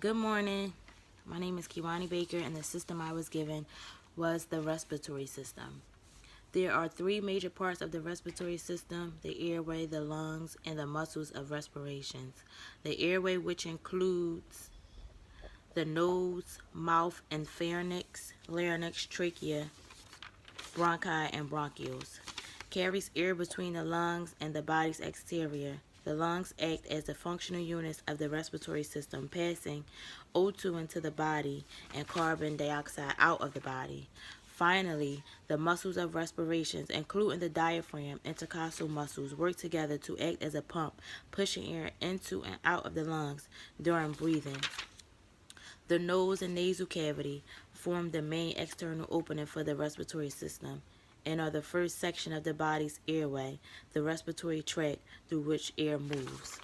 Good morning. My name is Kiwani Baker, and the system I was given was the respiratory system. There are three major parts of the respiratory system: the airway, the lungs, and the muscles of respirations. The airway, which includes the nose, mouth, and pharynx, larynx, trachea, bronchi, and bronchioles, carries air between the lungs and the body's exterior. The lungs act as the functional units of the respiratory system, passing O2 into the body and carbon dioxide out of the body. Finally, the muscles of respirations, including the diaphragm, intercostal muscles, work together to act as a pump, pushing air into and out of the lungs during breathing. The nose and nasal cavity form the main external opening for the respiratory system and are the first section of the body's airway, the respiratory tract through which air moves.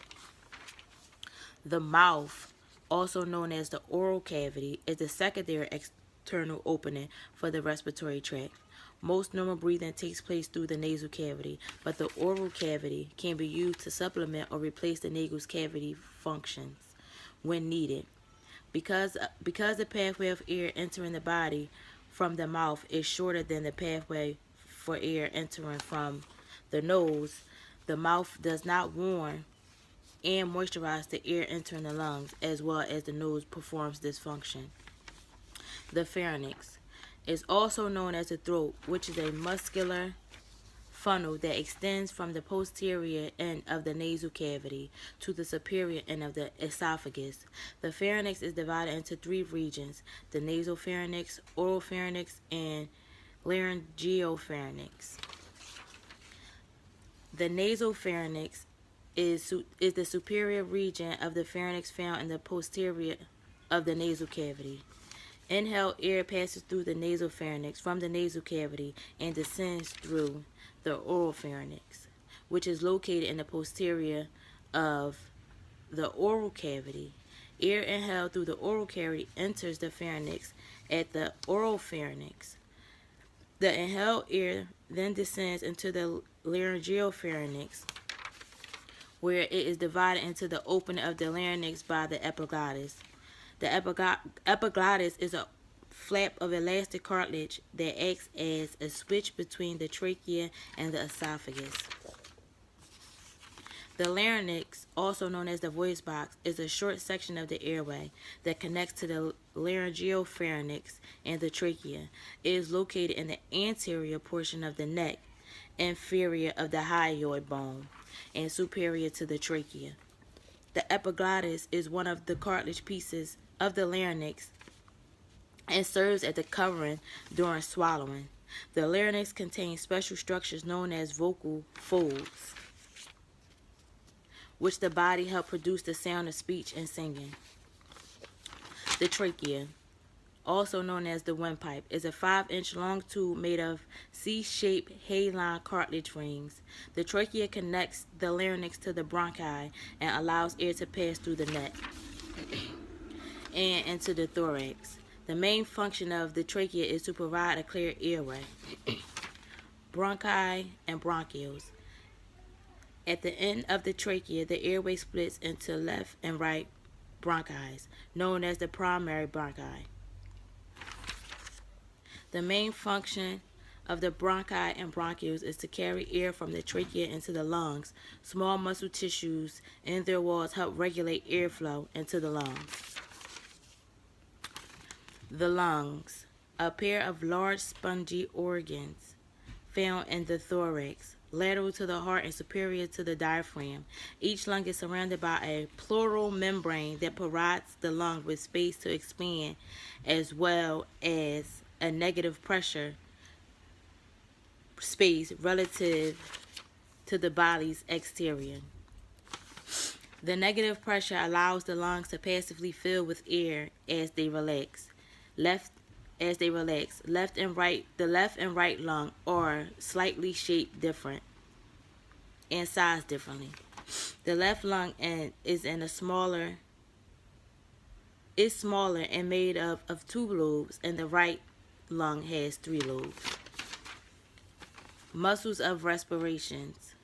The mouth, also known as the oral cavity, is the secondary external opening for the respiratory tract. Most normal breathing takes place through the nasal cavity, but the oral cavity can be used to supplement or replace the nasal cavity functions when needed. Because the pathway of air entering the body from the mouth is shorter than the pathway for air entering from the nose, the mouth does not warm and moisturize the air entering the lungs as well as the nose performs this function. The pharynx is also known as the throat, which is a muscular funnel that extends from the posterior end of the nasal cavity to the superior end of the esophagus. The pharynx is divided into three regions: the nasopharynx, oropharynx, and laryngopharynx. The nasopharynx is the superior region of the pharynx found in the posterior of the nasal cavity. Inhaled air passes through the nasopharynx from the nasal cavity and descends through the oropharynx, which is located in the posterior of the oral cavity. Air inhaled through the oral cavity enters the pharynx at the oropharynx. The inhaled air then descends into the laryngopharynx, where it is divided into the opening of the larynx by the epiglottis. The epiglottis is a flap of elastic cartilage that acts as a switch between the trachea and the esophagus. The larynx, also known as the voice box, is a short section of the airway that connects to the laryngopharynx and the trachea. It is located in the anterior portion of the neck, inferior of the hyoid bone, and superior to the trachea. The epiglottis is one of the cartilage pieces of the larynx and serves as the covering during swallowing. The larynx contains special structures known as vocal folds, which the body help produce the sound of speech and singing. The trachea, also known as the windpipe, is a 5-inch long tube made of C-shaped haline cartilage rings. The trachea connects the larynx to the bronchi and allows air to pass through the neck and into the thorax. The main function of the trachea is to provide a clear airway. Bronchi and bronchioles. At the end of the trachea, the airway splits into left and right bronchi, known as the primary bronchi. The main function of the bronchi and bronchioles is to carry air from the trachea into the lungs. Small muscle tissues in their walls help regulate airflow into the lungs. The lungs, a pair of large spongy organs found in the thorax, lateral to the heart and superior to the diaphragm. Each lung is surrounded by a pleural membrane that provides the lung with space to expand, as well as a negative pressure space relative to the body's exterior. The negative pressure allows the lungs to passively fill with air as they relax. The left and right lung are slightly shaped different and sized differently. The left lung is smaller and made up of 2 lobes, and the right lung has 3 lobes. Muscles of respirations.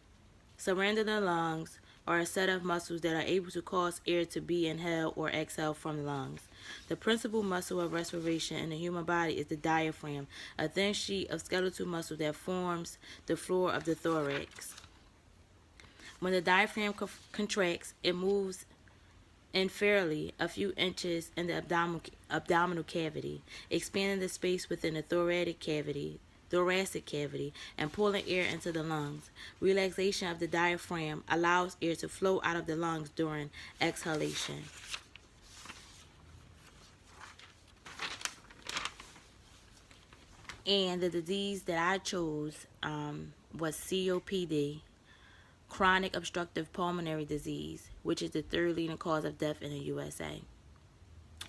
Surrounding the lungs are a set of muscles that are able to cause air to be inhaled or exhaled from the lungs. The principal muscle of respiration in the human body is the diaphragm, a thin sheet of skeletal muscle that forms the floor of the thorax. When the diaphragm contracts, it moves inferiorly a few inches in the abdominal cavity, expanding the space within the thoracic cavity, and pulling air into the lungs. Relaxation of the diaphragm allows air to flow out of the lungs during exhalation. And the disease that I chose was COPD, chronic obstructive pulmonary disease, which is the third leading cause of death in the USA.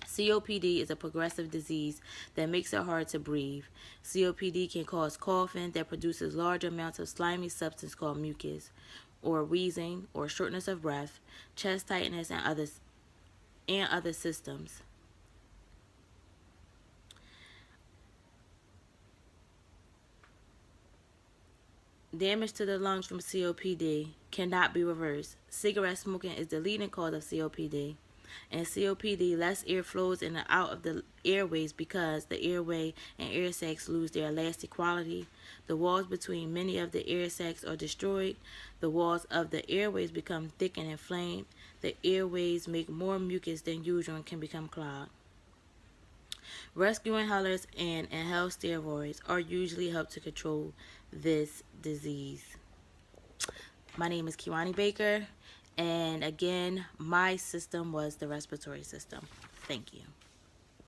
COPD is a progressive disease that makes it hard to breathe. COPD can cause coughing that produces large amounts of slimy substance called mucus, or wheezing, or shortness of breath, chest tightness, and other symptoms. Damage to the lungs from COPD cannot be reversed. Cigarette smoking is the leading cause of COPD. In COPD, less air flows in and out of the airways because the airway and air sacs lose their elastic quality. The walls between many of the air sacs are destroyed. The walls of the airways become thick and inflamed. The airways make more mucus than usual and can become clogged. Rescue inhalers and inhaled steroids are usually help to control this disease. My name is Kiwani Baker, and again, my system was the respiratory system. Thank you.